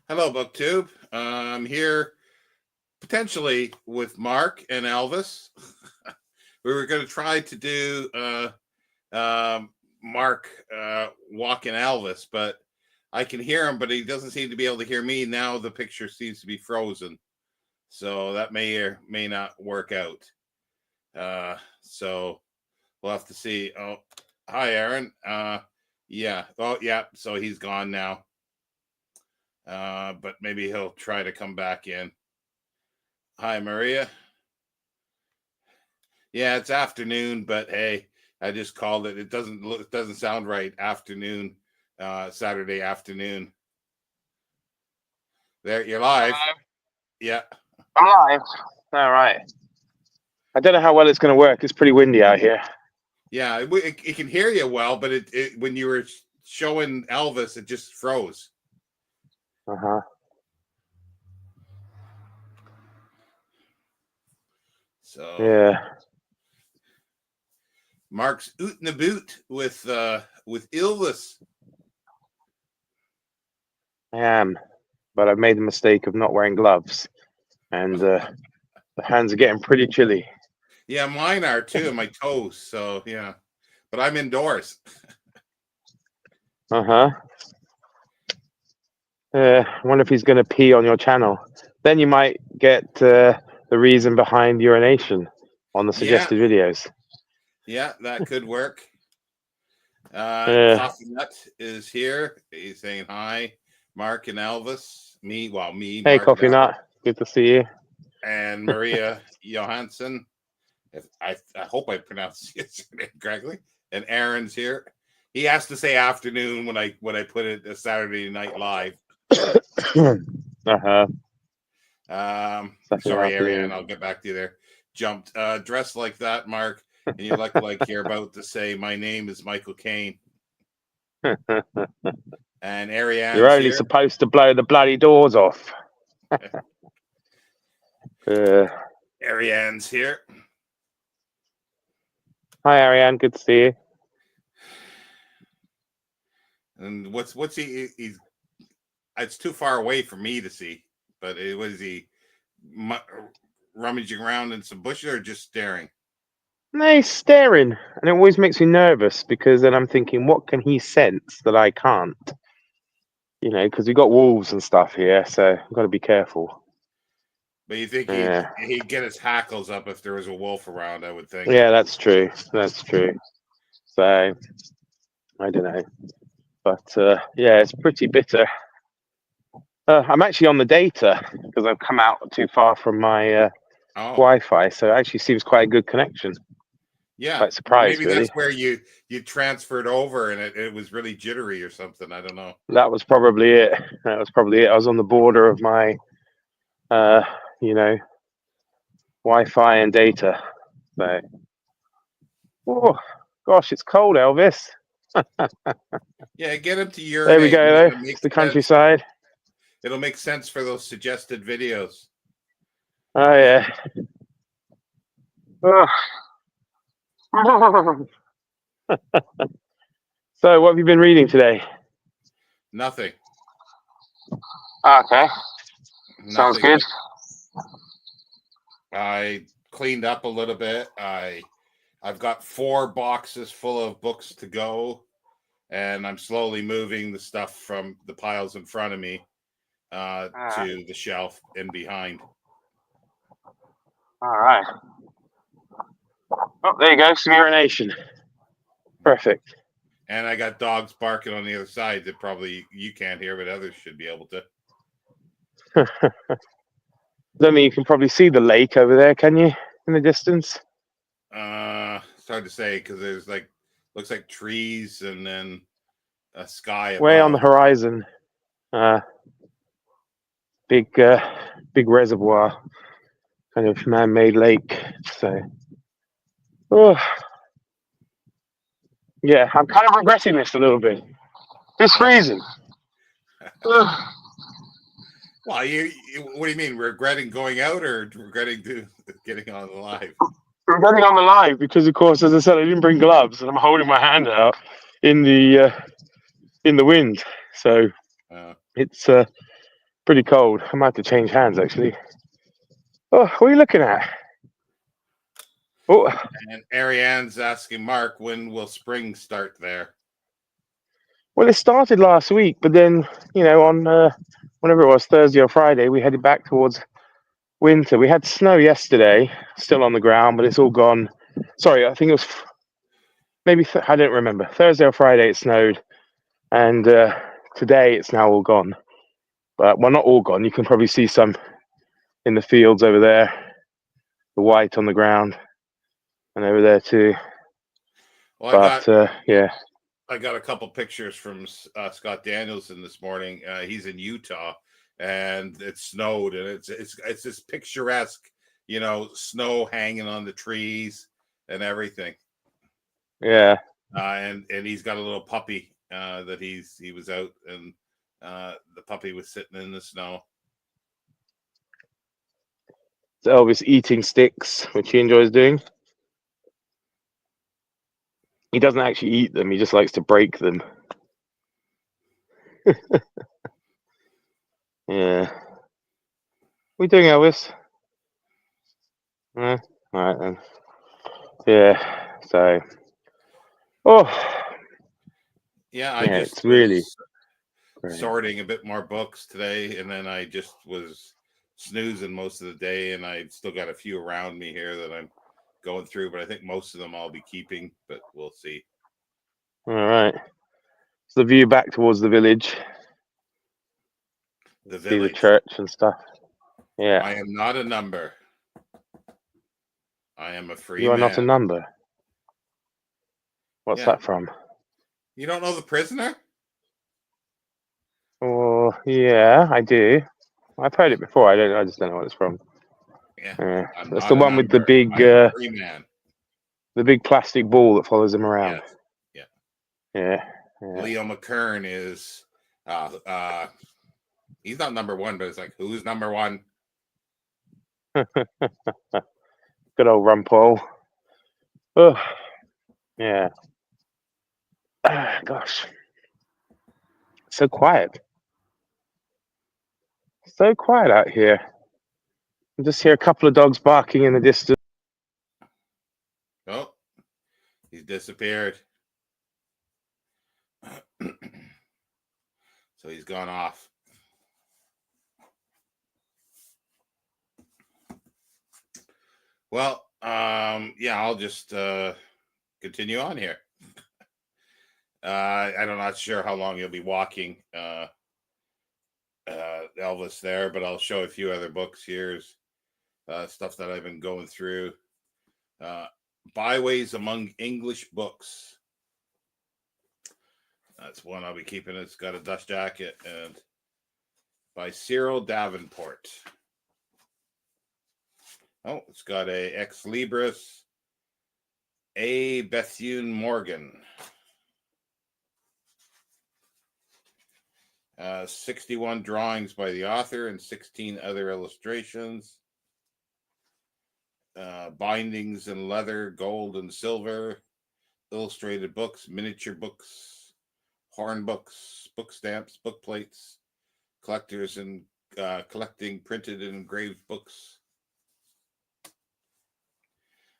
Hello, BookTube. I'm here potentially with Mark and Elvis. We were going to try to do Mark walking Elvis, but I can hear him, but he doesn't seem to be able to hear me. Now the picture seems to be frozen, so that may or may not work out. So we'll have to see. Oh, hi, Aaron. Yeah. Oh, yeah. So he's gone now. But maybe he'll try to come back in. Hi, Maria. Yeah, it's afternoon, but hey, I just called it. It doesn't sound right. Afternoon, Saturday afternoon. There, you're live. Hello. Yeah, I'm live. All right. I don't know how well it's going to work. It's pretty windy out here. yeah. It can hear you well, but it when you were showing Elvis, it just froze. Uh-huh. So Yeah, Mark's oot in the boot with Elvis. I am. But I've made the mistake of not wearing gloves. And the hands are getting pretty chilly. Yeah, mine are too, my toes. So yeah, but I'm indoors. Uh-huh. I wonder if he's going to pee on your channel. Then you might get the reason behind urination on the Yeah, suggested videos. yeah, that could work. Yeah. Coffee Nut is here. He's saying hi. Mark and Elvis. Me, Hey, Mark and Coffee Elvis, Nut. Good to see you. and Maria Johansson. If I hope I pronounced his name correctly. And Aaron's here. He has to say afternoon when I put it a Saturday Night Live. Uh-huh. Saturday Sorry, Ariane. afternoon. I'll get back to you there. Jumped. Dressed like that, Mark, and you look like you're about to say, "My name is Michael Caine." And You're Ariane's only here. supposed to blow the bloody doors off. Ariane's here. Hi, Ariane. Good to see you. And what's he? He's it's too far away for me to see. But was he rummaging around in some bushes or just staring? No, he's staring, and it always makes me nervous because then I'm thinking, what can he sense that I can't? You know, because we've got wolves and stuff here, so I've got to be careful. But you think Yeah, he'd get his hackles up if there was a wolf around? I would think. yeah, that's true. That's true. So I don't know, but yeah, it's pretty bitter. I'm actually on the data because I've come out too far from my Oh, Wi-Fi, so it actually seems quite a good connection. yeah. Quite Well, surprised, maybe really. that's where you transferred over and it was really jittery or something. I don't know. That was probably it. That was probably it. I was on the border of my, uh, you know, Wi-Fi and data. So, oh gosh, it's cold, Elvis. Yeah, get him to There we urinate. go, It'll though. make It's the sense. countryside. It'll make sense for those suggested videos. Oh yeah. Oh. So, what have you been reading today? Nothing. Okay, sounds Nothing. good. I cleaned up a little bit. I've got 4 boxes full of books to go, and I'm slowly moving the stuff from the piles in front of me to the shelf and behind. All right. Oh, there you go. Some urination. Perfect. And I got dogs barking on the other side that probably you can't hear, but others should be able to. I mean, you can probably see the lake over there, can you, in the distance? It's hard to say because there's looks like trees and then a sky Way on the above. horizon. Uh, big reservoir, kind of man-made lake. So, oh, yeah, I'm kind of regretting this a little bit. It's freezing. Well, what do you mean? Regretting going out or regretting getting on the live? I'm running on the live because, of course, as I said, I didn't bring gloves, and I'm holding my hand out in the wind. So Uh, it's Pretty cold. I might have to change hands, actually. Oh, what are you looking at? Oh, And Ariane's asking Mark, when will spring start there? well, it started last week, but then, on whenever it was, Thursday or Friday, we headed back towards winter. We had snow yesterday, still on the ground, but it's all gone. Sorry, I think it was maybe, I don't remember. Thursday or Friday it snowed, and today it's now all gone. But, well, not all gone. You can probably see some in the fields over there, the white on the ground, and over there too. Well, yeah. I got a couple pictures from Scott Danielson this morning. He's in Utah, and it snowed, and it's this picturesque, snow hanging on the trees and everything. Yeah. And he's got a little puppy that he was out, and the puppy was sitting in the snow. So Elvis eating sticks, which he enjoys doing. He doesn't actually eat them, he just likes to break them. Yeah. What are you doing, Elvis? All right then. Yeah. So. Oh. Yeah, I just it's really sorting a bit more books today, and then I just was snoozing most of the day, and I still got a few around me here that I'm going through, but I think most of them I'll be keeping, but we'll see. All right. So the view back towards the village. The See village. the church and stuff. Yeah. I am not a number. I am a free You are man. not a number. What's that from? You don't know The Prisoner? Oh, yeah, I do. I've heard it before. I just don't know what it's from. Yeah. That's the one with the big free man. The big plastic ball that follows him around. Yeah. Leo McKern is he's not number one, but it's like, who's number one? Good old Rumpole. Oh, yeah. Gosh. So quiet. So quiet out here. I just hear a couple of dogs barking in the distance. Oh, he's disappeared. So he's gone off. Well, I'll just continue on here. I'm not sure how long you'll be walking, Elvis, there, but I'll show a few other books. Here's stuff that I've been going through. Byways Among English Books. That's one I'll be keeping. It's got a dust jacket, and by Cyril Davenport. Oh, it's got a Ex Libris, A. Bethune Morgan. 61 drawings by the author and 16 other illustrations. Bindings in leather, gold, and silver. Illustrated books, miniature books, horn books, book stamps, book plates, collectors and collecting printed and engraved books.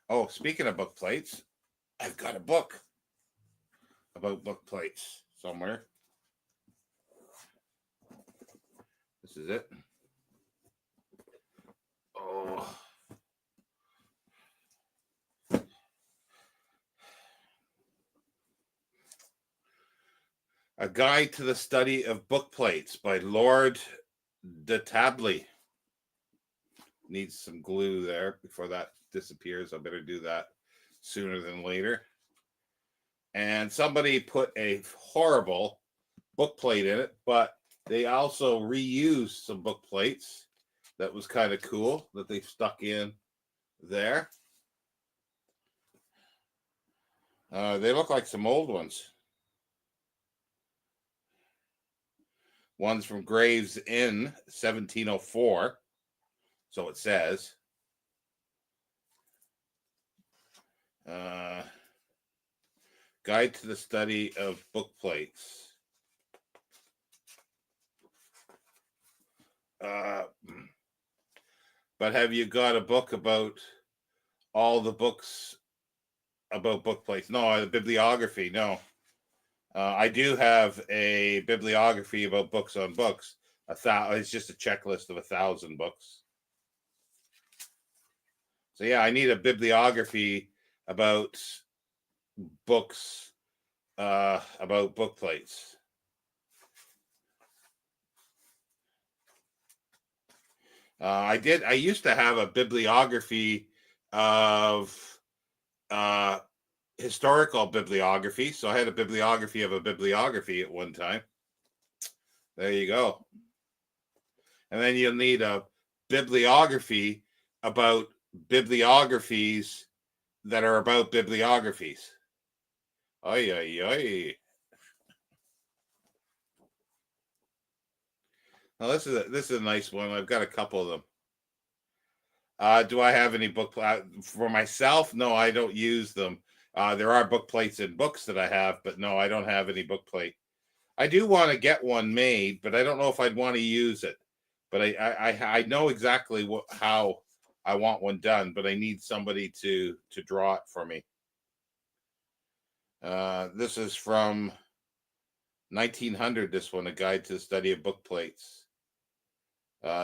Oh, speaking of book plates, I've got a book about book plates somewhere. This is it. Oh. A Guide to the Study of Book Plates by Lord de Tabley. Needs some glue there before that disappears. I better do that sooner than later. And somebody put a horrible book plate in it, but they also reused some book plates. That was kind of cool that they stuck in there. They look like some old ones. One's from Graves Inn, 1704. So it says. Guide to the Study of Book Plates. But have you got a book about all the books about book plates? No, a bibliography. No. I do have a bibliography about books on books. It's just a checklist of 1,000 books. So yeah, I need a bibliography about books, about book plates. I used to have a bibliography of historical bibliography. So I had a bibliography of a bibliography at one time. There you go. And then you'll need a bibliography about bibliographies that are about bibliographies. Oy, oy, oy. Now this is a nice one. I've got a couple of them. Do I have any book for myself? No, I don't use them. There are book plates in books that I have, but no, I don't have any book plate. I do want to get one made, but I don't know if I'd want to use it. But I know exactly how I want one done, but I need somebody to draw it for me. This is from 1900. This one, A Guide to the Study of Book Plates.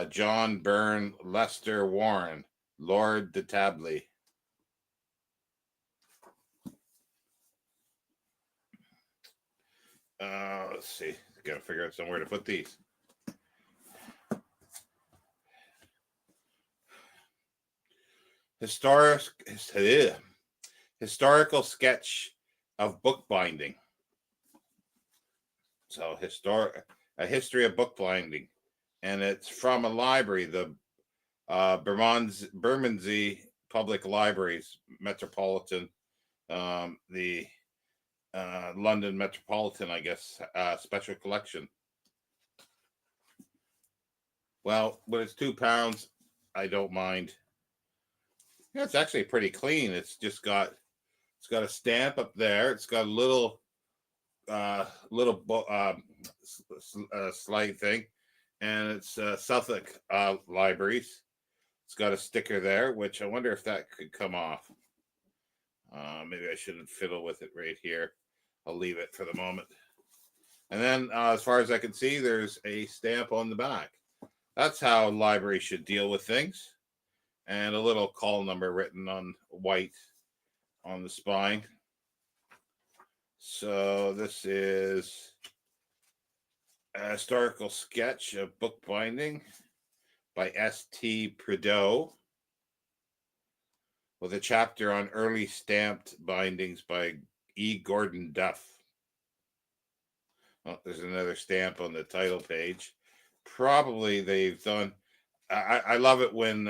John Byrne Lester Warren, Lord de Tabley. Let's see. Gotta figure out somewhere to put these. Historical sketch of bookbinding. So a history of bookbinding, and it's from a library, the Bermondsey Public Libraries, Metropolitan, the London Metropolitan, I guess, special collection. Well, when it's £2, I don't mind. Yeah, it's actually pretty clean. It's got a stamp up there. It's got a little slide thing, and it's Suffolk Libraries. It's got a sticker there, which I wonder if that could come off. Maybe I shouldn't fiddle with it right here. I'll leave it for the moment. And then, as far as I can see, there's a stamp on the back. That's how libraries should deal with things. And a little call number written on white on the spine. So this is a historical sketch of bookbinding by S.T. Prideaux, with a chapter on early stamped bindings by E. Gordon Duff. Oh, there's another stamp on the title page. Probably they've done. I love it when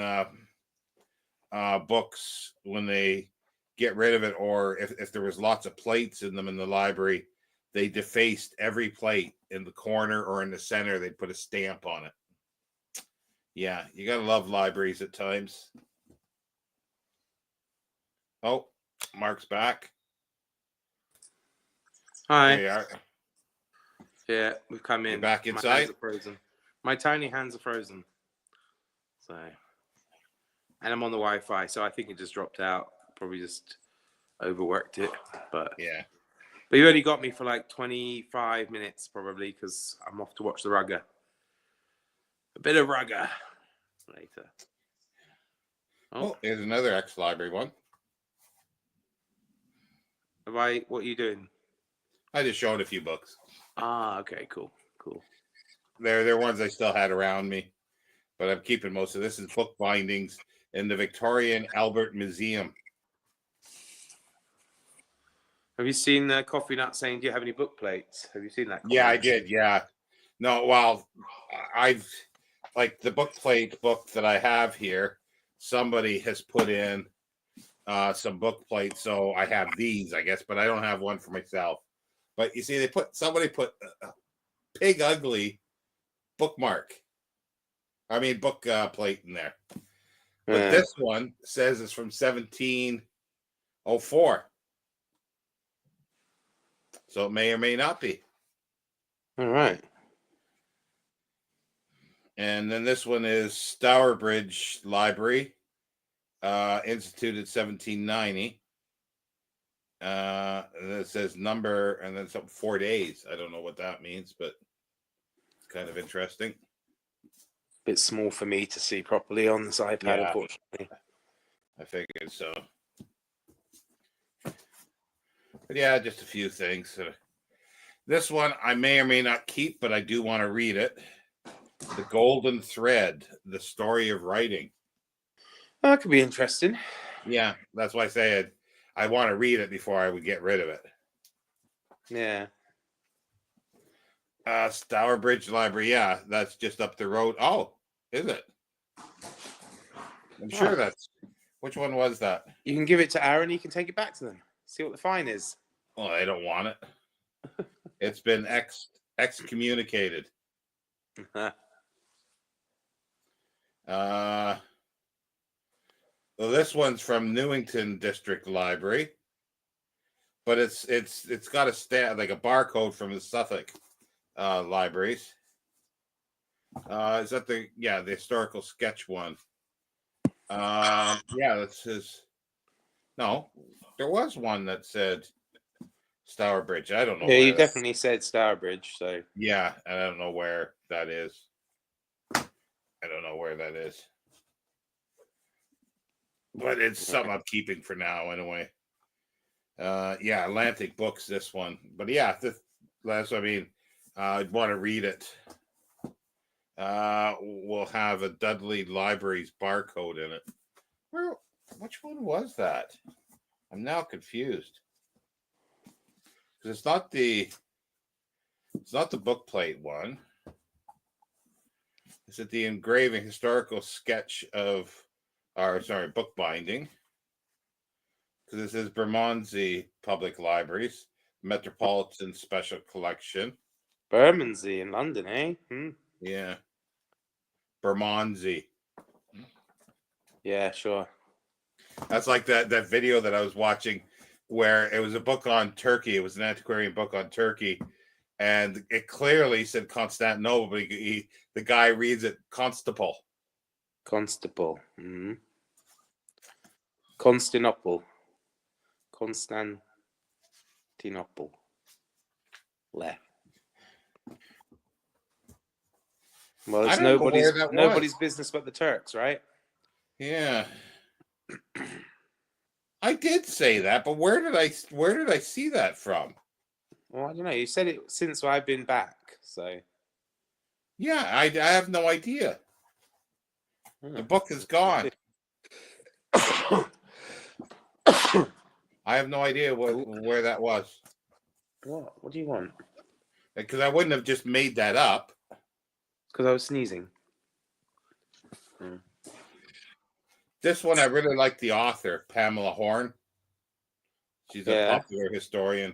books, when they get rid of it, or if there was lots of plates in them in the library, they defaced every plate in the corner or in the center. They put a stamp on it. Yeah, you gotta love libraries at times. Oh, Mark's back. Hi. There you are. Yeah, we've come in. You're back inside? My hands are frozen. My tiny hands are frozen. So, and I'm on the Wi-Fi, so I think it just dropped out. Probably just overworked it. But Yeah. But you only got me for like 25 minutes, probably, because I'm off to watch the rugger. A bit of rugger later. Oh, here's another ex-library one. What are you doing? I just showed a few books. Ah, okay, cool. They're ones I still had around me, but I'm keeping most of this. Is book bindings in the Victorian Albert Museum. Have you seen Coffee Nut saying, "Do you have any book plates?" Have you seen that? Yeah, I did. Yeah. No, well, I've like the book plate book that I have here. Somebody has put in some book plates, so I have these, I guess, but I don't have one for myself. But you see, somebody put a pig ugly bookmark. I mean, book plate in there. But this one says it's from 1704. So it may or may not be. All right. And then this one is Stourbridge Library, instituted 1790. And it says number and then some 4 days. I don't know what that means, but it's kind of interesting. Bit small for me to see properly on this iPad, Yeah. unfortunately. I figured so. But yeah, just a few things. This one I may or may not keep, but I do want to read it. The Golden Thread, the story of writing. That could be interesting. Yeah, that's why I say I want to read it before I would get rid of it. Yeah. Stourbridge Library, yeah, that's just up the road. Oh, is it? I'm sure that's. Which one was that? You can give it to Aaron. You can take it back to them. See what the fine is. Well, I don't want it. It's been excommunicated. Well, this one's from Newington District Library, but it's got a stamp like a barcode from the Suffolk libraries. Is that the historical sketch one? Yeah, that's his. No, there was one that said Stourbridge. I don't know. Yeah, you definitely said Stourbridge. So yeah, I don't know where that is. I don't know where that is. But it's something I'm keeping for now anyway. Yeah, Atlantic Books, this one. But yeah, that's what I mean. I'd want to read it. We'll have a Dudley Libraries barcode in it. Well, which one was that? I'm now confused. Because it's not the book plate one. Is it the engraving historical sketch of bookbinding? Because this is Bermondsey Public Libraries, Metropolitan Special Collection. Bermondsey in London, eh? Yeah. Bermondsey. Yeah, sure. That's like that video that I was watching where it was a book on Turkey. It was an antiquarian book on Turkey. And it clearly said Constantinople, but the guy reads it Constable. Constable. Constantinople. Left. Well, it's nobody's business but the Turks, right? Yeah. I did say that, but where did I see that from? Well, I don't know. You said it since I've been back, so yeah, I have no idea. The book is gone. I have no idea where that was. What do you want? Because I wouldn't have just made that up. Because I was sneezing. This one, I really like the author, Pamela Horn. She's a popular historian.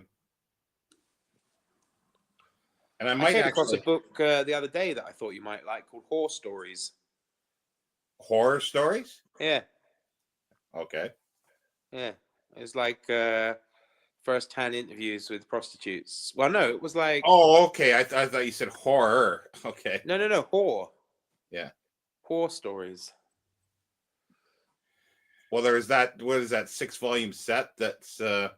And I came across a book the other day that I thought you might like called Horror Stories. Horror Stories? Yeah. Okay. Yeah. It's like first-hand interviews with prostitutes. Well, no, it was like... Oh, okay. I thought you said horror. Okay. No. Whore. Yeah. Horror Stories. Well, there is that. What is that 6-volume set? That's their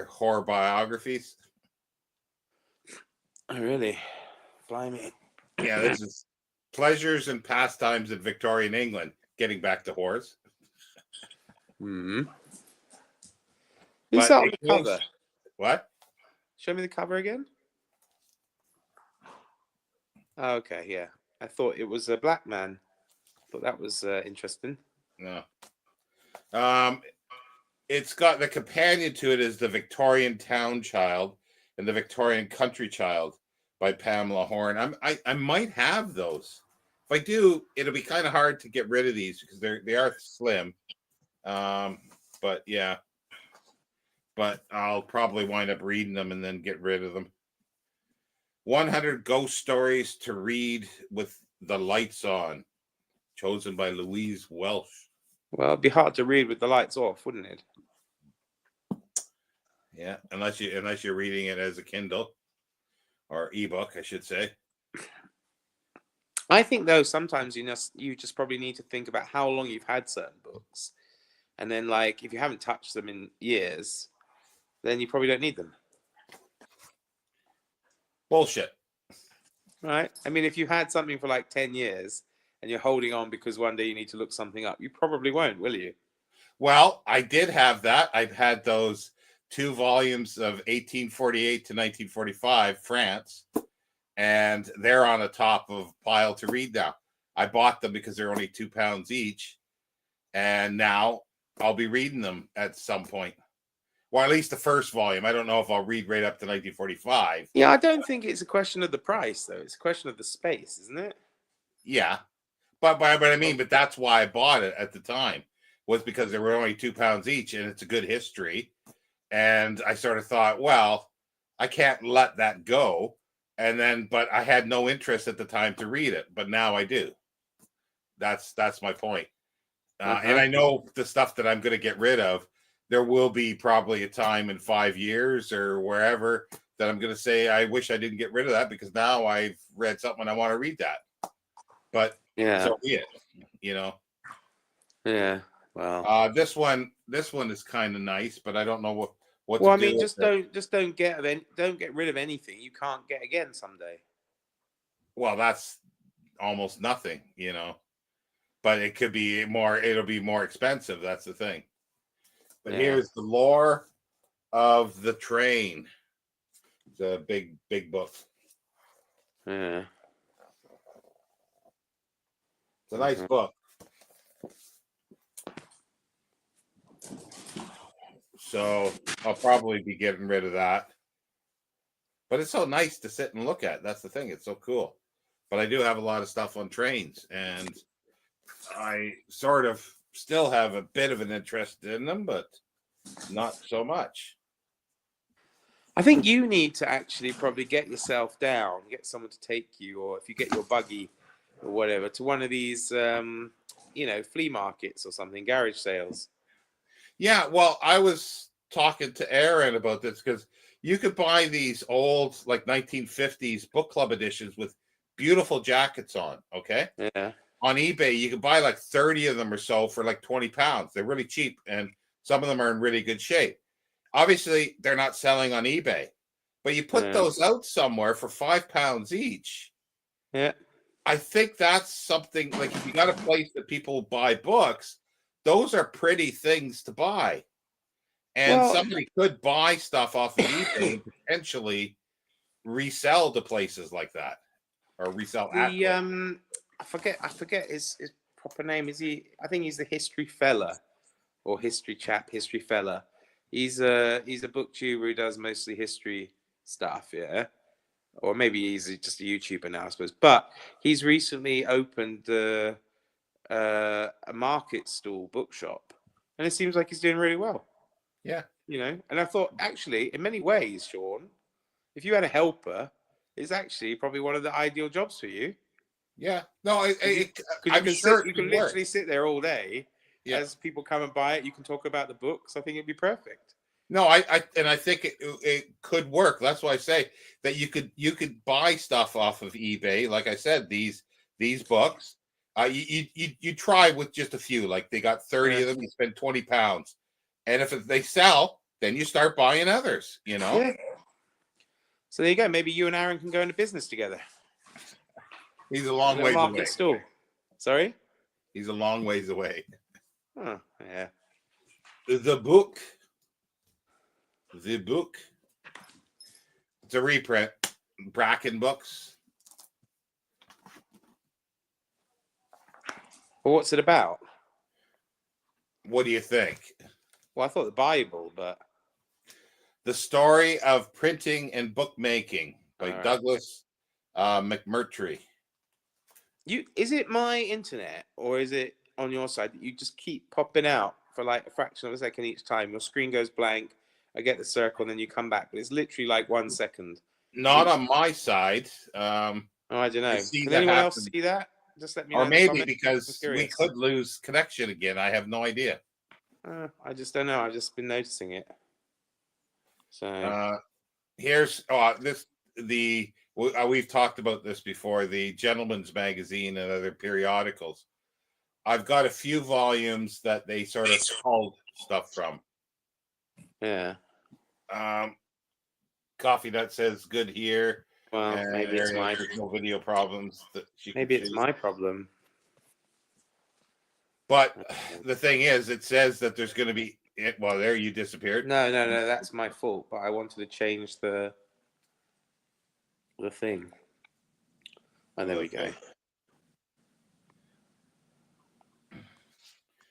horror biographies. Oh, really? Blimey. Yeah, this is Pleasures and Pastimes in Victorian England. Getting back to horrors. Who's that on the cover? What? Show me the cover again. Oh, okay, yeah. I thought it was a black man. Thought that was interesting. No. It's got the companion to it is the Victorian Town Child and the Victorian Country Child by Pamela Horn. I might have those. If I do, it'll be kind of hard to get rid of these because they are slim. But yeah. But I'll probably wind up reading them and then get rid of them. 100 Ghost Stories to Read with the Lights On, chosen by Louise Welsh. Well, it'd be hard to read with the lights off, wouldn't it? Yeah, unless you're reading it as a Kindle or ebook, I should say. I think though sometimes you just probably need to think about how long you've had certain books, and then like if you haven't touched them in years, then you probably don't need them, Bullshit. right? I mean, if you had something for like 10 years and you're holding on because one day you need to look something up, you probably won't, will you? Well, I did have that. I've had those 2 volumes of 1848 to 1945 France, and they're on the top of pile to read now. I bought them because they're only £2 each, and now I'll be reading them at some point. Well, at least the first volume. I don't know if I'll read right up to 1945. Yeah, I don't think it's a question of the price though. It's a question of the space, isn't it? Yeah, but I mean, but that's why I bought it at the time, was because they were only £2 each, and it's a good history. And I sort of thought, well, I can't let that go. And then, but I had no interest at the time to read it, but now I do. That's my point. And I know the stuff that I'm going to get rid of. There will be probably a time in 5 years or wherever that I'm going to say, I wish I didn't get rid of that because now I've read something and I want to read that. But Yeah. so be it, you know. Yeah. Well. This one is kind of nice, but I don't know what. Well, I mean, just don't get rid of anything you can't get again someday. Well, that's almost nothing, you know. But it could be more. It'll be more expensive. That's the thing. But here's the lore of the train. It's a big book. Yeah. It's a nice book. So I'll probably be getting rid of that. But it's so nice to sit and look at. That's the thing. It's so cool. But I do have a lot of stuff on trains, and I sort of still have a bit of an interest in them, but not so much. I think you need to actually probably get yourself down, get someone to take you, or if you get your buggy or whatever, to one of these, flea markets or something, garage sales. Yeah, well, I was talking to Aaron about this because you could buy these old, like 1950s book club editions with beautiful jackets on. Okay. Yeah. On eBay, you can buy like 30 of them or so for like £20. They're really cheap, and some of them are in really good shape. Obviously, they're not selling on eBay, but you put those out somewhere for £5 each. Yeah. I think that's something like if you got a place that people buy books, those are pretty things to buy. And somebody could buy stuff off of eBay and potentially resell to places like that, or resell at I forget his proper name. I think he's the history fella or history chap, history fella. He's a booktuber who does mostly history stuff, yeah. Or maybe he's just a YouTuber now, I suppose. But he's recently opened a market stall bookshop, and it seems like he's doing really well. Yeah. And I thought, actually, in many ways, Sean, if you had a helper, it's actually probably one of the ideal jobs for you. Yeah. No, I'm sure you can literally sit there all day. Yeah. As people come and buy it, you can talk about the books. I think it'd be perfect. No, I think it could work. That's why I say that you could buy stuff off of eBay. Like I said, these books. You try with just a few. Like they got 30 of them. You spend £20, and if they sell, then you start buying others. Yeah. So there you go. Maybe you and Aaron can go into business together. He's a long ways away. Stall. Sorry? He's a long ways away. Oh, yeah. The book. It's a reprint. Bracken Books. Well, what's it about? What do you think? Well, I thought the Bible, but... The Story of Printing and Bookmaking by Douglas McMurtry. Is it my internet or is it on your side that you just keep popping out for like a fraction of a second each time? Your screen goes blank. I get the circle, and then you come back, but it's literally like 1 second. Not on my side. I don't know. Can anyone else see that? Just let me know. Or maybe because we could lose connection again. I have no idea. I just don't know. I've just been noticing it. So here's the we've talked about this before, the Gentleman's Magazine and other periodicals. I've got a few volumes that they sort of culled stuff from. Yeah. Coffee Nut says good here. Well, And maybe it's my there's no video problems that she maybe can it's see. my problem. But the thing is, it says that there's going to be it. Well, there you disappeared. No, that's my fault. But I wanted to change the thing. Oh, there we go.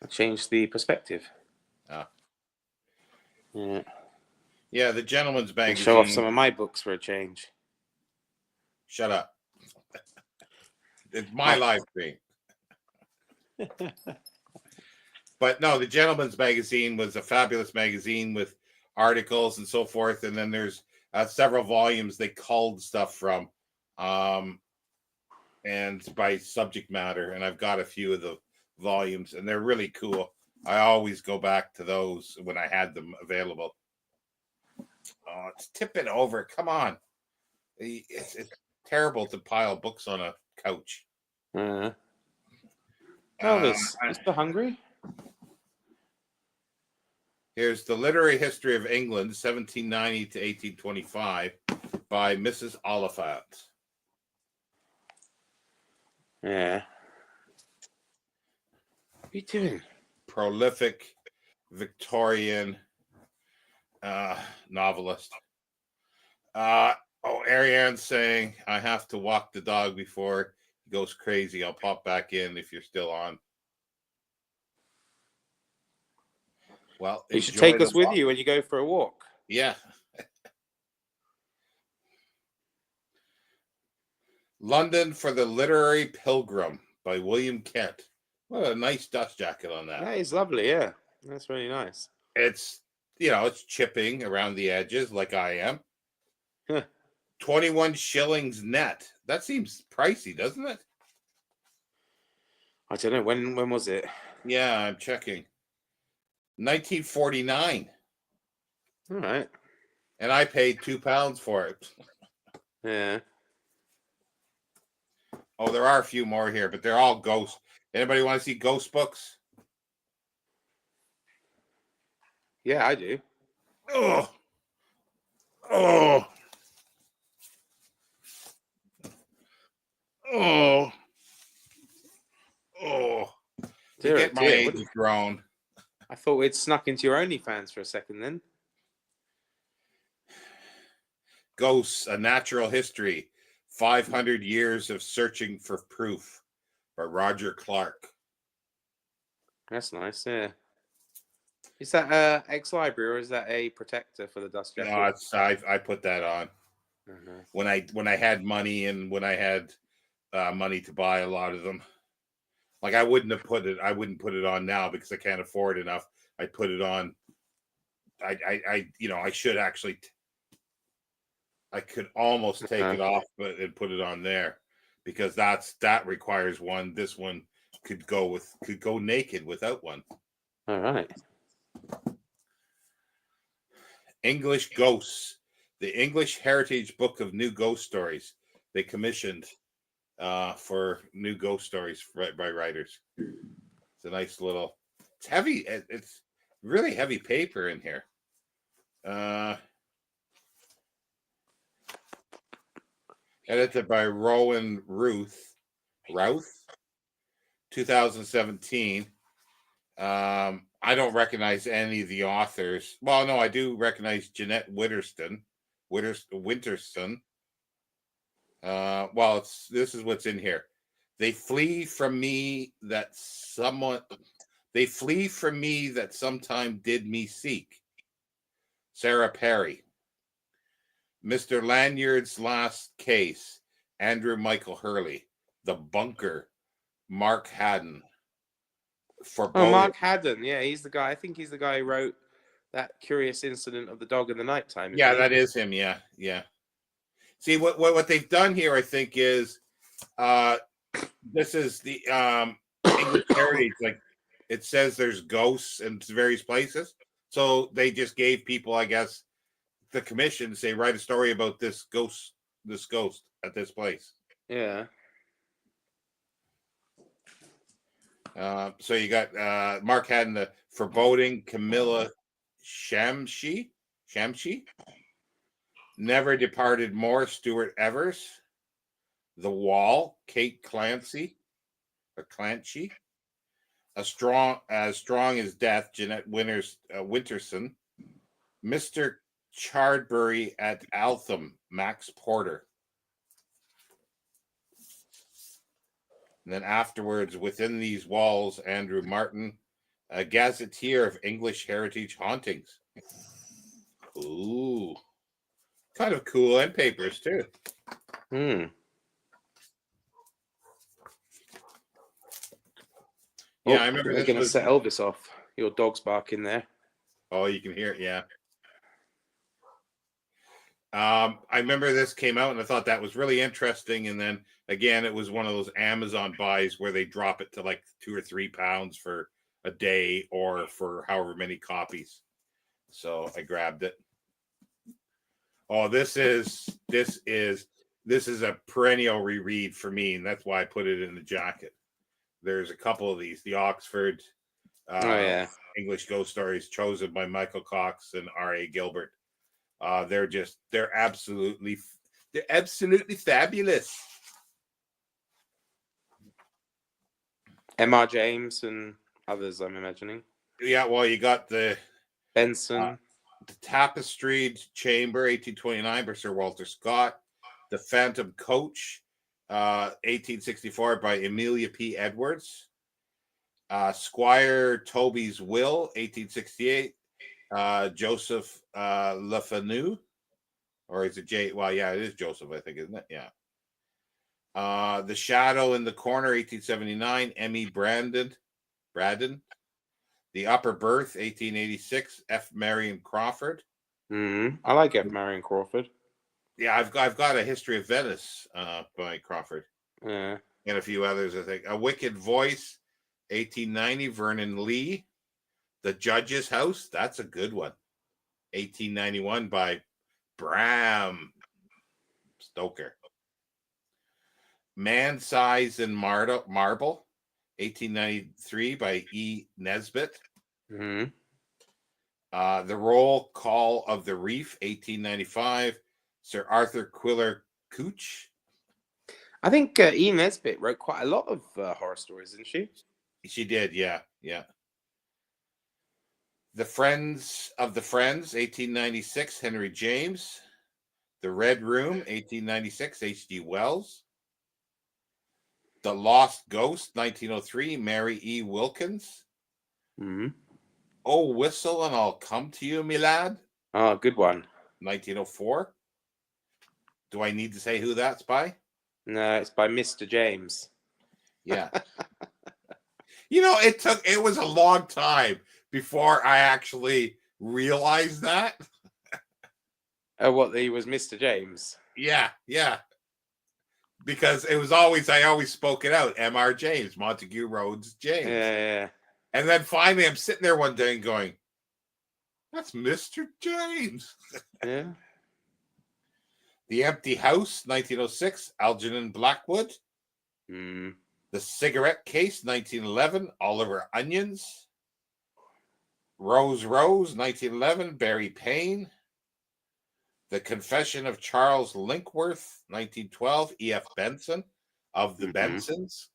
I changed the perspective. Ah. Yeah. Yeah, the Gentleman's I'll Magazine. show off some of my books for a change. Shut up. It's my live stream. But no, the Gentleman's Magazine was a fabulous magazine with articles and so forth. And then there's several volumes they culled stuff from, and by subject matter. And I've got a few of the volumes, and they're really cool. I always go back to those when I had them available. Oh, it's tipping over. Come on. It's terrible to pile books on a couch. Elvis, you still hungry? Here's The Literary History of England, 1790 to 1825, by Mrs. Oliphant. Yeah. What are you doing? Prolific Victorian novelist. Ariane's saying, I have to walk the dog before he goes crazy. I'll pop back in if you're still on. Well, you should take us with you when you go for a walk. Yeah. London for the Literary Pilgrim by William Kent. What a nice dust jacket on that. That is lovely, yeah. That's really nice. It's, it's chipping around the edges like I am. Huh. 21 shillings net. That seems pricey, doesn't it? I don't know. When was it? Yeah, I'm checking. 1949. All right. And I paid £2 for it. Yeah. Oh, there are a few more here, but they're all ghost. Anybody want to see ghost books? Yeah, I do. Oh. Oh. Oh. Oh. To get my age has grown. I thought we'd snuck into your OnlyFans for a second then. Ghosts, A Natural History, 500 Years of Searching for Proof by Roger Clark. That's nice, yeah. Is that ex-library or is that a protector for the dust jacket? No, I put that on. When I had money and when I had money to buy a lot of them. Like I wouldn't put it on now because I can't afford enough. I put it on. I should actually. I could almost take it off, and put it on there because that requires one. This one could go naked without one. All right. English Ghosts, the English Heritage Book of New Ghost Stories. They commissioned for new ghost stories by writers. It's a nice little. It's heavy. It's really heavy paper in here. Edited by Rowan Routh, 2017. I don't recognize any of the authors. Well, no, I do recognize Jeanette Winterston. This is what's in here. They flee from me that sometime did me seek. Sarah Perry. Mr. Lanyard's Last Case, Andrew Michael Hurley. The Bunker, Mark Haddon. Mark Haddon, yeah, he's the guy. I think he's the guy who wrote that Curious Incident of the Dog in the Nighttime. Yeah, that is him. Yeah. See what they've done here, I think, is this is the English heritage. Like it says, there's ghosts in various places, so they just gave people, I guess, the commission to say write a story about this ghost this ghost at this place. Yeah. So you got Mark Haddon, the foreboding Camilla Shamshi, Never Departed More, Stuart Evers, The Wall, Kate Clancy, or Clancy, as strong as death, Jeanette Winterson, Mr. Chardbury at Altham, Max Porter. And then afterwards, Within These Walls, Andrew Martin, a gazetteer of English heritage hauntings. Ooh, kind of cool, and papers too. Hmm. Yeah, I remember they're going to set Elvis off. Your dog's barking there. Oh, you can hear it, yeah. I remember this came out and I thought that was really interesting. And then again, it was one of those Amazon buys where they drop it to like £2 or £3 for a day or for however many copies. So I grabbed it. Oh, this is a perennial reread for me, and that's why I put it in the jacket. There's a couple of these, the Oxford English Ghost Stories, chosen by Michael Cox and R.A. Gilbert. They're absolutely fabulous. M.R. James and others, I'm imagining. Yeah, well, you got the Benson. The Tapestried Chamber, 1829, by Sir Walter Scott. The Phantom Coach, 1864, by Amelia P. Edwards. Squire Toby's Will, 1868. Joseph Le Fanu, or is it J? Well, yeah, it is Joseph, I think, isn't it? Yeah. The Shadow in the Corner, 1879. Emmy Braddon. The Upper Berth, 1886. F. Marion Crawford. I like F. Marion Crawford. Yeah, I've got A History of Venice by Crawford. Yeah. And a few others, I think. A Wicked Voice, 1890. Vernon Lee. The Judge's House, that's a good one. 1891 by Bram Stoker. Man Size in Marble, 1893 by E. Nesbitt. The Roll Call of the Reef, 1895, Sir Arthur Quiller Couch. I think E. Nesbitt wrote quite a lot of horror stories, didn't she? She did, yeah. The Friends of the Friends, 1896, Henry James. The Red Room, 1896, H.G. Wells. The Lost Ghost, 1903, Mary E. Wilkins. Oh, Whistle and I'll Come to You, me lad. Oh, good one. 1904. Do I need to say who that's by? No, it's by Mr. James. Yeah. It was a long time before I actually realized that. Oh, what, he was Mr. James? Yeah. Because it was I always spoke it out. M.R. James, Montague Rhodes James. Yeah. And then finally I'm sitting there one day and going, that's Mr. James. Yeah. The Empty House, 1906, Algernon Blackwood. The Cigarette Case, 1911, Oliver Onions. Rose, 1911, Barry Payne. The Confession of Charles Linkworth, 1912, E.F. Benson of the Bensons.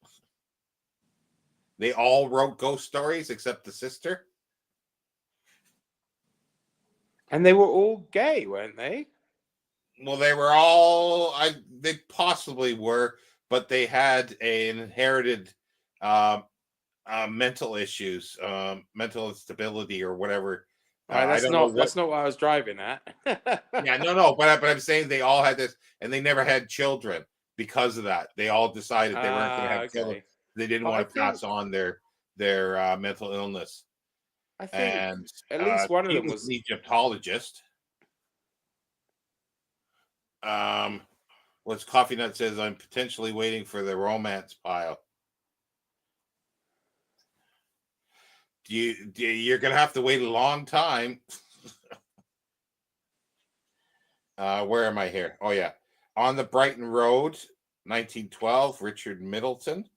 They all wrote ghost stories except the sister. And they were all gay, weren't they? Well, they were all, they possibly were, but they had an inherited mental issues, mental instability or whatever. That's not what I was driving at. Yeah, no, but I'm saying they all had this, and they never had children because of that. They all decided they weren't going to have children. They didn't want to pass on their mental illness. I think and at least one of them was an Egyptologist. What's Coffee Nut says, I'm potentially waiting for the romance pile. You're gonna have to wait a long time. Where am I here? Oh yeah. On the Brighton Road, 1912, Richard Middleton.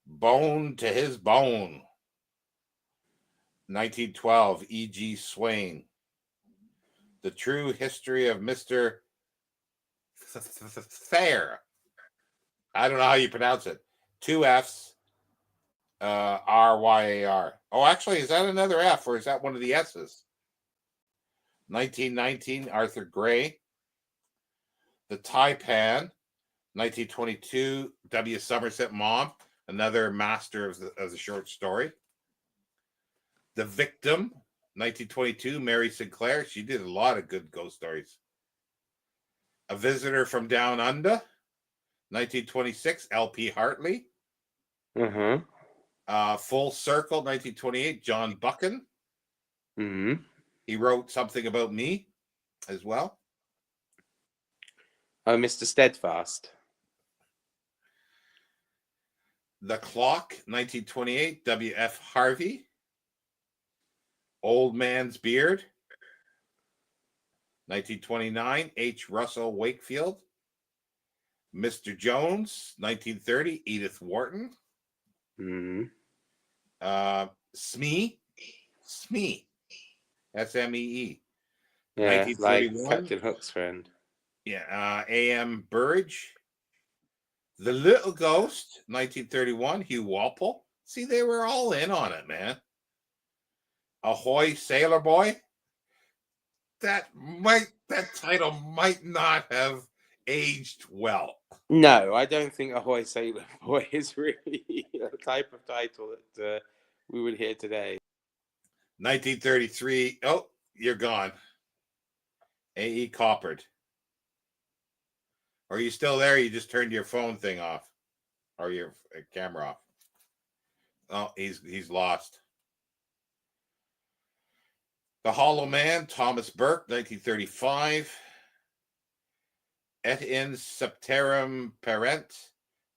Bone to His Bone, 1912, E.G. Swain. The True History of Mr. Thayer. I don't know how you pronounce it. 2 F's, R-Y-A-R. Oh, actually, is that another F or is that one of the S's? 1919, Arthur Gray. The Taipan, 1922, W. Somerset Maugham, another master of the short story. The Victim, 1922, Mary Sinclair. She did a lot of good ghost stories. A Visitor from Down Under, 1926, L.P. Hartley. Full Circle, 1928, John Buchan. He wrote Something About Me as well. Oh, Mr. Steadfast. The Clock, 1928, W.F. Harvey. Old Man's Beard, 1929, H. Russell Wakefield. Mr. Jones, 1930, Edith Wharton. Smee, S-M-E-E. Yeah, like 1941. Captain Hook's friend. Yeah, A.M. Burridge. The Little Ghost, 1931, Hugh Walpole. See, they were all in on it, man. Ahoy, Sailor Boy. That title might not have aged well. No, I don't think Ahoy Sailor Boy is really a type of title that we would hear today. 1933. Oh, you're gone. A.E. Coppard. Are you still there? You just turned your phone thing off or your camera off. Oh, he's lost. The Hollow Man, Thomas Burke, 1935. Et in Septerum Parent,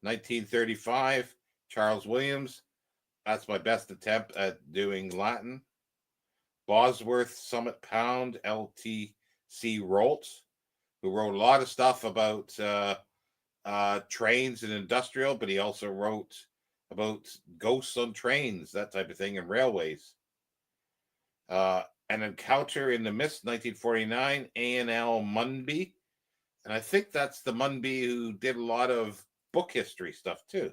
1935. Charles Williams. That's my best attempt at doing Latin. Bosworth Summit Pound, L.T.C. Roltz, who wrote a lot of stuff about trains and industrial, but he also wrote about ghosts on trains, that type of thing, and railways. An Encounter in the Mist, 1949, A&L Munby. And I think that's the Munby who did a lot of book history stuff, too.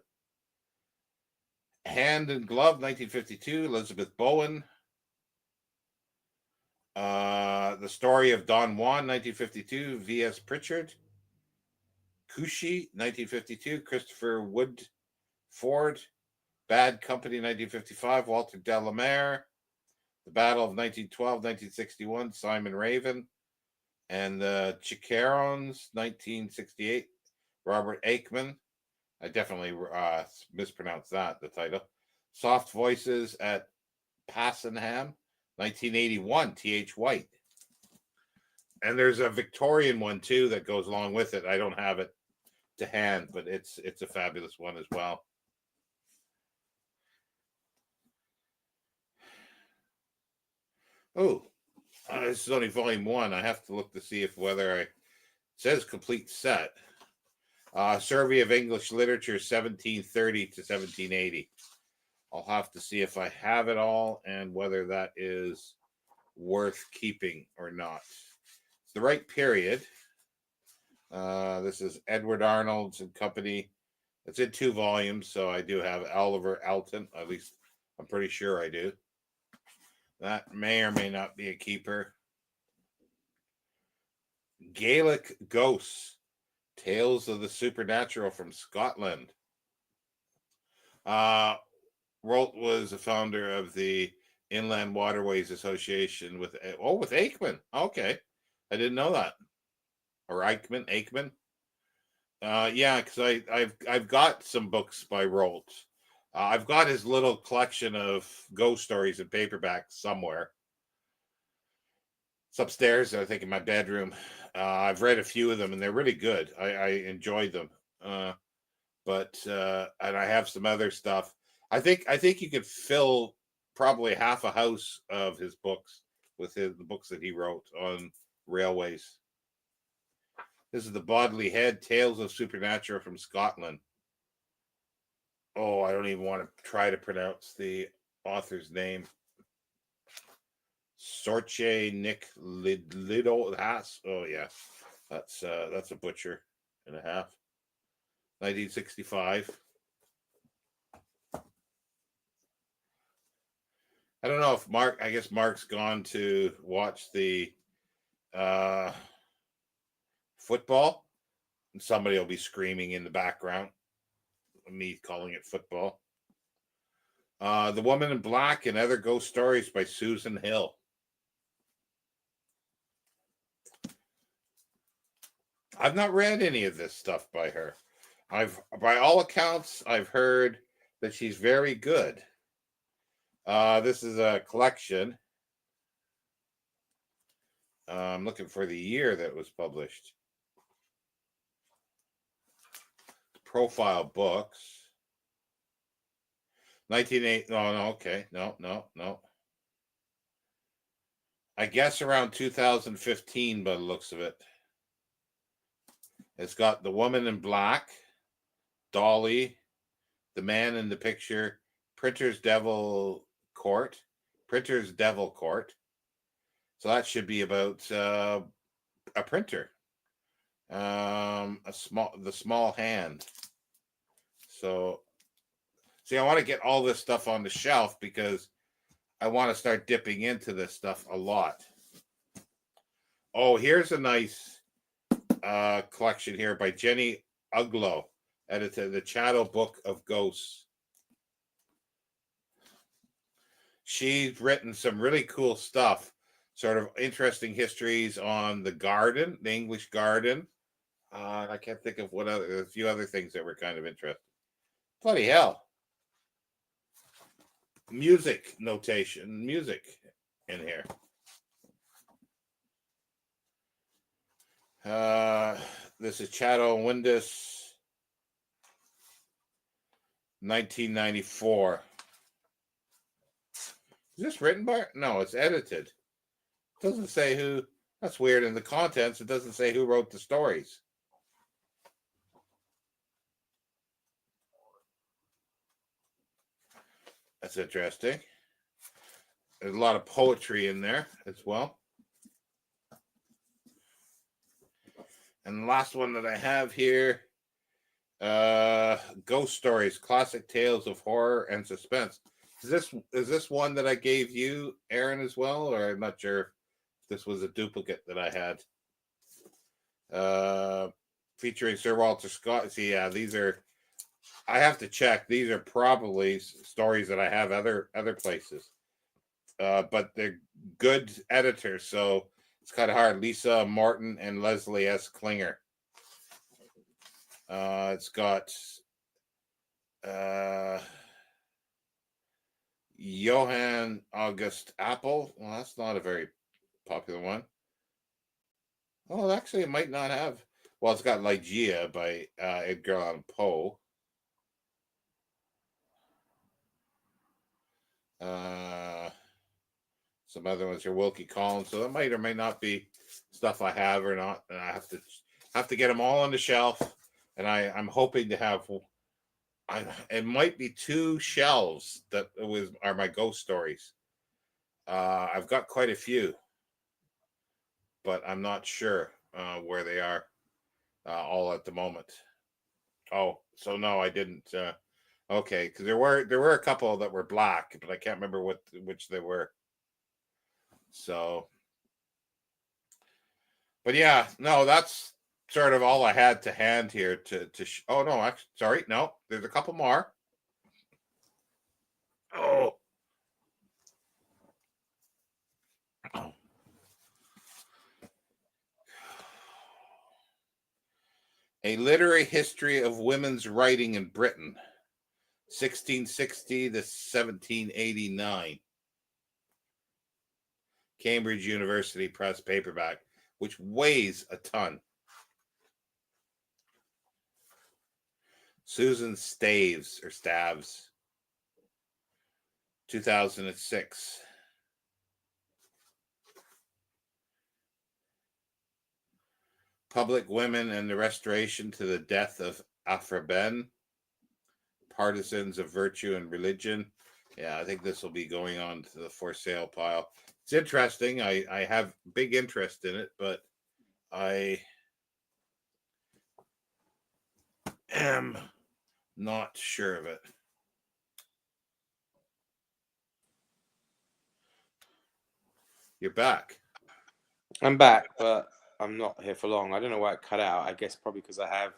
Hand and Glove, 1952, Elizabeth Bowen. The Story of Don Juan, 1952, V.S. Pritchard. Kushi, 1952, Christopher Woodford. Bad Company, 1955, Walter Delamere. The Battle of 1912, 1961, Simon Raven. And the Chicarons, 1968, Robert Aikman. I definitely mispronounced that, the title. Soft Voices at Passenham, 1981, T.H. White. And there's a Victorian one, too, that goes along with it. I don't have it to hand, but it's a fabulous one as well. Oh, this is only volume 1. I have to look to see if whether it says complete set. Survey of English Literature, 1730 to 1780. I'll have to see if I have it all and whether that is worth keeping or not. It's the right period. This is Edward Arnold's and Company. It's in 2 volumes, so I do have Oliver Alton. At least I'm pretty sure I do. That may or may not be a keeper. Gaelic Ghosts, Tales of the Supernatural from Scotland. Rolt was a founder of the Inland Waterways Association with Aikman. Okay, I didn't know that. Or Aikman. Yeah, because I've got some books by Rolt. I've got his little collection of ghost stories in paperback somewhere. It's upstairs, I think, in my bedroom. I've read a few of them, and they're really good. I enjoyed them. But and I have some other stuff. I think you could fill probably half a house of his books with the books that he wrote on railways. This is The Bodley Head, Tales of Supernatural from Scotland. Oh, I don't even want to try to pronounce the author's name. Sorche Nick Lido Haas. Oh yeah, that's a butcher and a half. 1965. I don't know if Mark. I guess Mark's gone to watch the football, and somebody will be screaming in the background. Me calling it football. The Woman in Black and Other Ghost Stories by Susan Hill. I've not read any of this stuff by her. By all accounts, I've heard that she's very good. This is a collection. I'm looking for the year that it was published. Profile Books. 1980. No, okay. No. I guess around 2015 by the looks of it. It's got The Woman in Black, Dolly, The Man in the Picture, Printer's Devil Court. So that should be about a printer. The Small Hand. So, see, I want to get all this stuff on the shelf because I want to start dipping into this stuff a lot. Oh, here's a nice collection here by Jenny Uglow, edited The Chattel Book of Ghosts. She's written some really cool stuff, sort of interesting histories on the garden, the English garden. I can't think of a few other things that were kind of interesting. Bloody hell. Music notation, music in here. This is Chatto Windus, 1994. Is this written by? No, it's edited. It doesn't say who. That's weird. In the contents, it doesn't say who wrote the stories. That's interesting. There's a lot of poetry in there as well. And the last one that I have here, Ghost Stories, Classic Tales of Horror and Suspense. Is this one that I gave you, Aaron, as well? Or I'm not sure if this was a duplicate that I had. Featuring Sir Walter Scott. See, yeah, these are, I have to check. These are probably stories that I have other places. But they're good editors, so it's kind of hard. Lisa Martin and Leslie S. Klinger. It's got Johann August Apple. Well, that's not a very popular one. Oh, actually, it might not have. Well, it's got Ligeia by Edgar Allan Poe. Some other ones are Wilkie Collins, so that might or may not be stuff I have or not, and I have to get them all on the shelf. And I'm hoping to have. It might be 2 shelves that are my ghost stories. I've got quite a few, but I'm not sure where they are all at the moment. Oh, so no, I didn't. Okay, because there were a couple that were black, but I can't remember which they were. So, but yeah, no, that's sort of all I had to hand here oh no, actually, sorry, no, there's a couple more. Oh. A Literary History of Women's Writing in Britain, 1660 to 1789. Cambridge University Press paperback, which weighs a ton. Susan Staves, 2006. Public Women and the Restoration to the Death of Afraben, Partisans of Virtue and Religion. Yeah, I think this will be going on to the for sale pile. It's interesting. I have big interest in it, but I am not sure of it. You're back. I'm back, but I'm not here for long. I don't know why it cut out. I guess probably because I have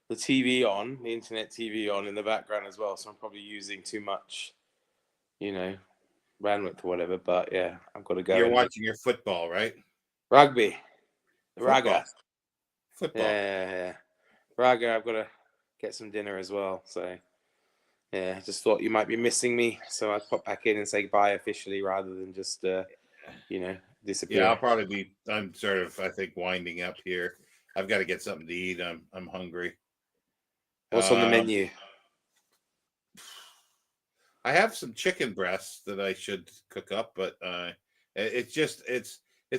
the TV on, the internet TV on in the background as well. So I'm probably using too much, bandwidth or whatever. But yeah, I've got to go. You're watching your football, right? Rugby. Football. Raga. Football. Yeah. Raga, I've got to get some dinner as well. So yeah, I just thought you might be missing me. So I'd pop back in and say bye officially rather than just, disappear. Yeah, I'm sort of, I think, winding up here. I've got to get something to eat. I'm hungry. What's on the menu? I have some chicken breasts that I should cook up, but it's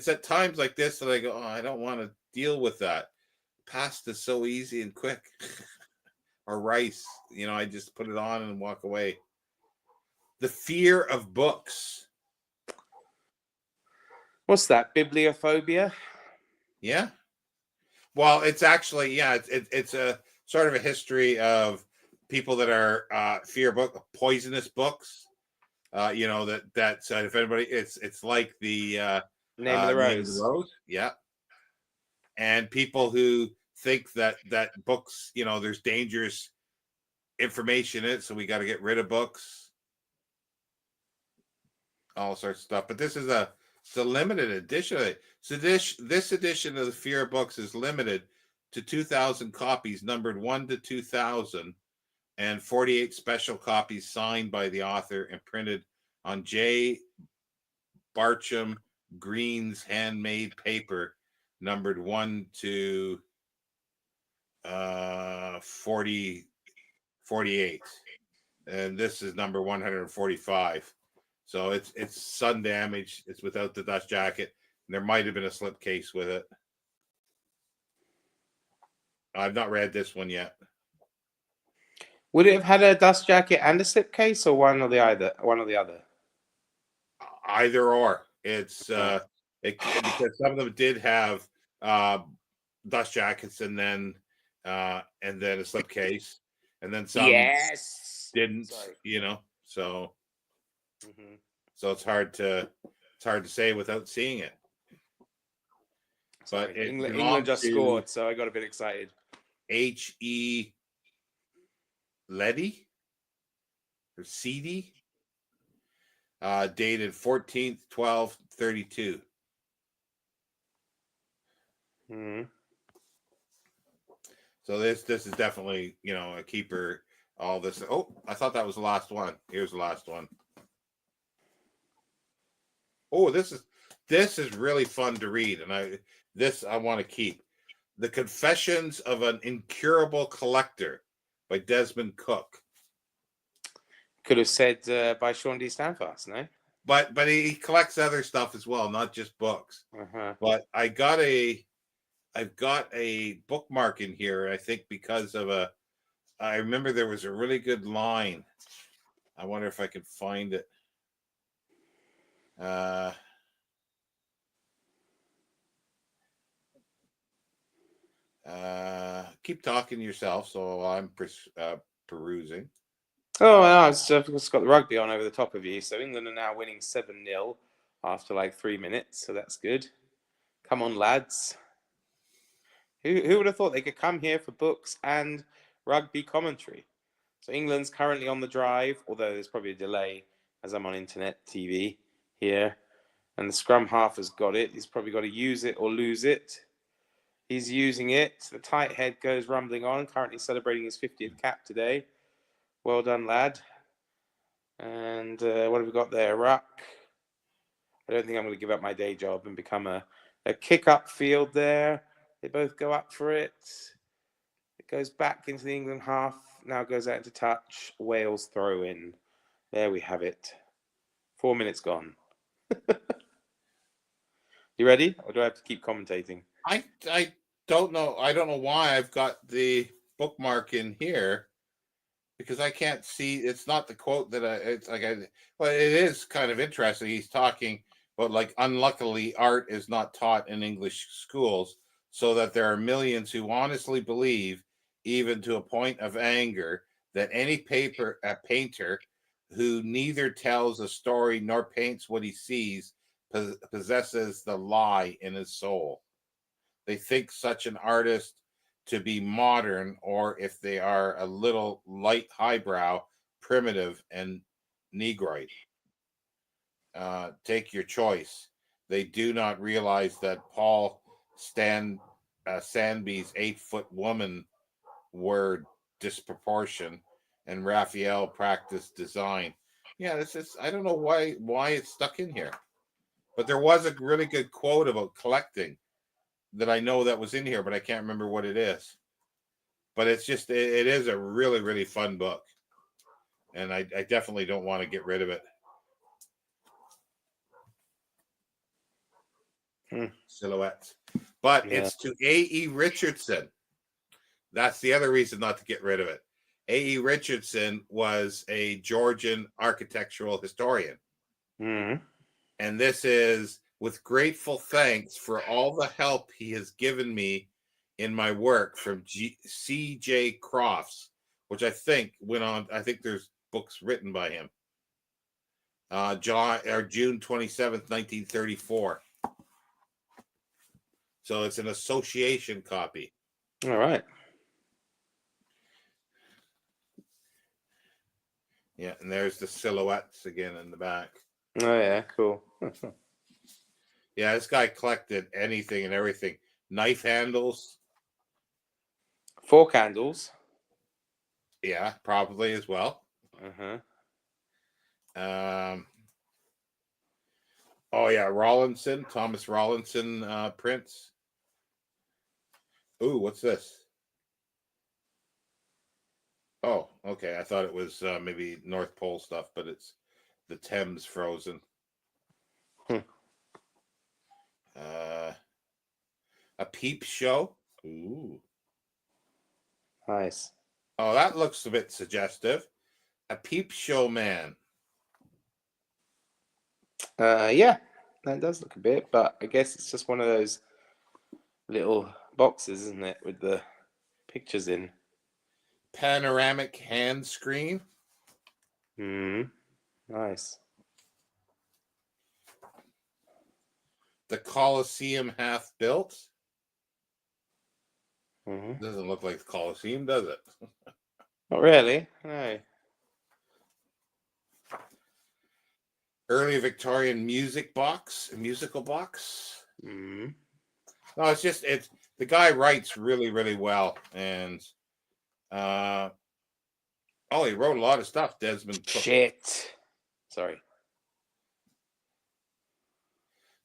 at times like this that I go, oh, I don't want to deal with that. Pasta's so easy and quick. Or rice, I just put it on and walk away. The fear of books. What's that? Bibliophobia? Yeah. Well, it's actually, it's a sort of a history of people that are fear poisonous books. That's if anybody, it's like the Name of the Rose. Yeah. And people who think that books, there's dangerous information in it, so we got to get rid of books, all sorts of stuff. But this is it's a limited edition. So this edition of the Fear of Books is limited to 2,000 copies, numbered 1 to 2,000, and 48 special copies signed by the author and printed on J. Bartram Green's handmade paper, numbered 1 to 48, and this is number 145. So it's sun damaged. It's without the dust jacket. And there might have been a slipcase with it. I've not read this one yet. Would it have had a dust jacket and a slipcase, or one or the other? Either or. It's because some of them did have dust jackets and then a slipcase, and then some didn't. Sorry. So so it's hard to say without seeing it. But But England just scored, so I got a bit excited. H.E. Leddy or CD, dated 14/12/32. So this is definitely a keeper. All this. Oh, I thought that was the last one. Here's the last one. Oh, this is really fun to read, and I want to keep. The Confessions of an Incurable Collector by Desmond Cook. Could have said by shawndstandfast, no? But he collects other stuff as well, not just books. But I've got a bookmark in here, I think, because of I remember there was a really good line. I wonder if I can find it. Keep talking to yourself, so I'm perusing. Oh, I've just got the rugby on over the top of you. So England are now winning 7-0 after like 3 minutes, so that's good. Come on, lads. Who would have thought they could come here for books and rugby commentary? So England's currently on the drive, although there's probably a delay as I'm on internet TV here. And the scrum half has got it. He's probably got to use it or lose it. He's using it. The tight head goes rumbling on, currently celebrating his 50th cap today. Well done, lad. And what have we got there? Ruck. I don't think I'm going to give up my day job and become a kick-up field there. They both go up for it. It goes back into the England half. Now goes out into touch. Wales throw in. There we have it. 4 minutes gone. You ready? Or do I have to keep commentating? I don't know. I don't know why I've got the bookmark in here because I can't see. It's not the quote that it's like well, it is kind of interesting. He's talking about like, unluckily, art is not taught in English schools, so that there are millions who honestly believe, even to a point of anger, that any painter who neither tells a story nor paints what he sees possesses the lie in his soul. They think such an artist to be modern, or if they are a little light highbrow, primitive, and negroid. Take your choice. They do not realize that Paul Sandby's 8-foot woman were disproportion, and Raphael practiced design. Yeah, this is. I don't know why it's stuck in here, but there was a really good quote about collecting that I know that was in here, but I can't remember what it is. But it's just it is a really, really fun book, and I definitely don't want to get rid of it. Silhouettes, but it's to A.E. Richardson. That's the other reason not to get rid of it. A.E. Richardson was a Georgian architectural historian. Mm-hmm. And this is with grateful thanks for all the help he has given me in my work, from C.J. Crofts, which I think went on. I think there's books written by him. June 27th, 1934. So it's an association copy. All right. Yeah, and there's the silhouettes again in the back. Oh yeah, cool. Yeah, this guy collected anything and everything. Knife handles. Fork handles. Yeah, probably as well. Uh-huh. Oh yeah, Thomas Rawlinson prints. Ooh, what's this? Oh, okay. I thought it was maybe North Pole stuff, but it's the Thames frozen. A peep show. Ooh. Nice. Oh, that looks a bit suggestive. A peep show man. Yeah, that does look a bit, but I guess it's just one of those little boxes, isn't it, with the pictures in. Panoramic hand screen. Nice. The Colosseum half built. Doesn't look like the Colosseum, does it? Not really. No. Early Victorian musical box. No, it's the guy writes really, really well, and he wrote a lot of stuff. Desmond Cook. Shit. Sorry.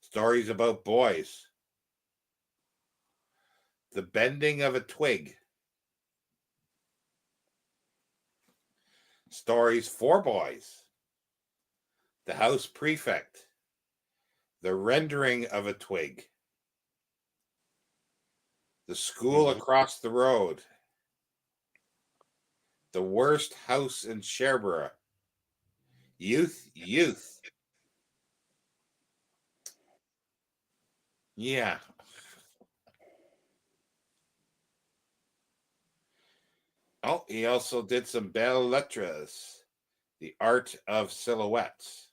Stories about boys. The bending of a twig. Stories for boys. The house prefect. The rendering of a twig. The school across the road. The worst house in Sherbrooke. Youth. Yeah. Oh, he also did some belles lettres. The art of silhouettes.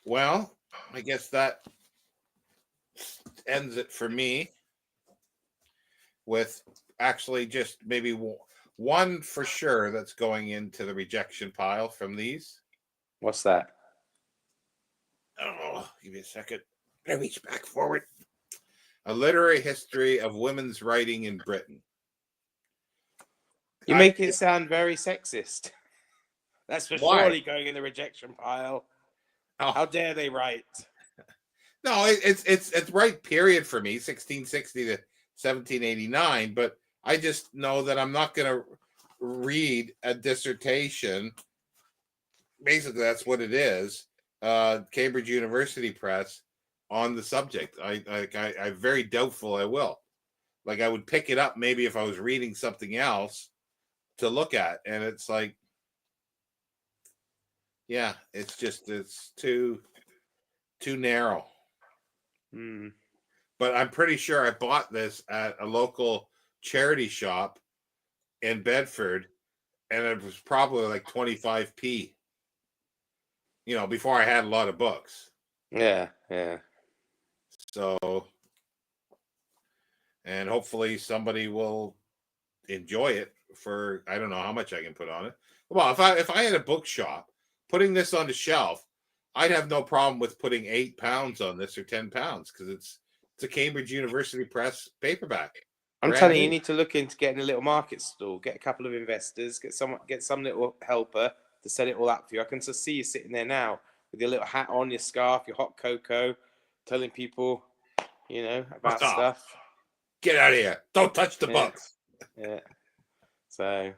Well, I guess that ends it for me, with actually just maybe one for sure that's going into the rejection pile from these. What's that? Oh, give me a second. I reach back forward. A literary history of women's writing in Britain. You make it sound very sexist. That's for surely going in the rejection pile. Oh. How dare they write? No, it's right period for me, 1660 to 1789. But I just know that I'm not going to read a dissertation. Basically, that's what it is. Cambridge University Press on the subject. I'm very doubtful I will. Like, I would pick it up maybe if I was reading something else to look at, and it's like, yeah, it's too narrow. Mm. But I'm pretty sure I bought this at a local charity shop in Bedford, and it was probably like 25p. Before I had a lot of books. Yeah. So, and hopefully somebody will enjoy it for, I don't know how much I can put on it. Well, if I had a bookshop, putting this on the shelf, I'd have no problem with putting 8 pounds on this or 10 pounds because it's a Cambridge University Press paperback. I'm Brand telling you, new. you need to look into getting a little market stall, get a couple of investors, get some little helper to set it all up for you. I can just see you sitting there now with your little hat on, your scarf, your hot cocoa, telling people, about Fuck off. stuff. Get out of here. Don't touch the books. Yeah. So,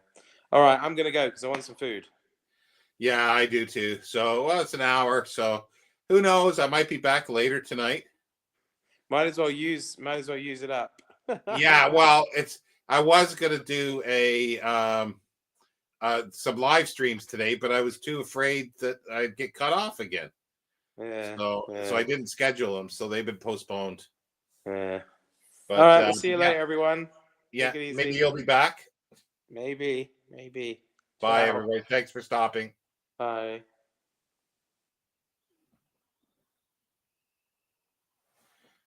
all right, I'm going to go because I want some food. Yeah, I do too. So, well, it's an hour. So, who knows? I might be back later tonight. Might as well use it up. Yeah, well, I was gonna do some live streams today, but I was too afraid that I'd get cut off again. Yeah. So I didn't schedule them, so they've been postponed. Yeah. But All right, we'll see you later, everyone. Yeah, Take it easy. maybe you'll be back. Maybe. Bye, Ciao. everybody. Thanks for stopping. Bye.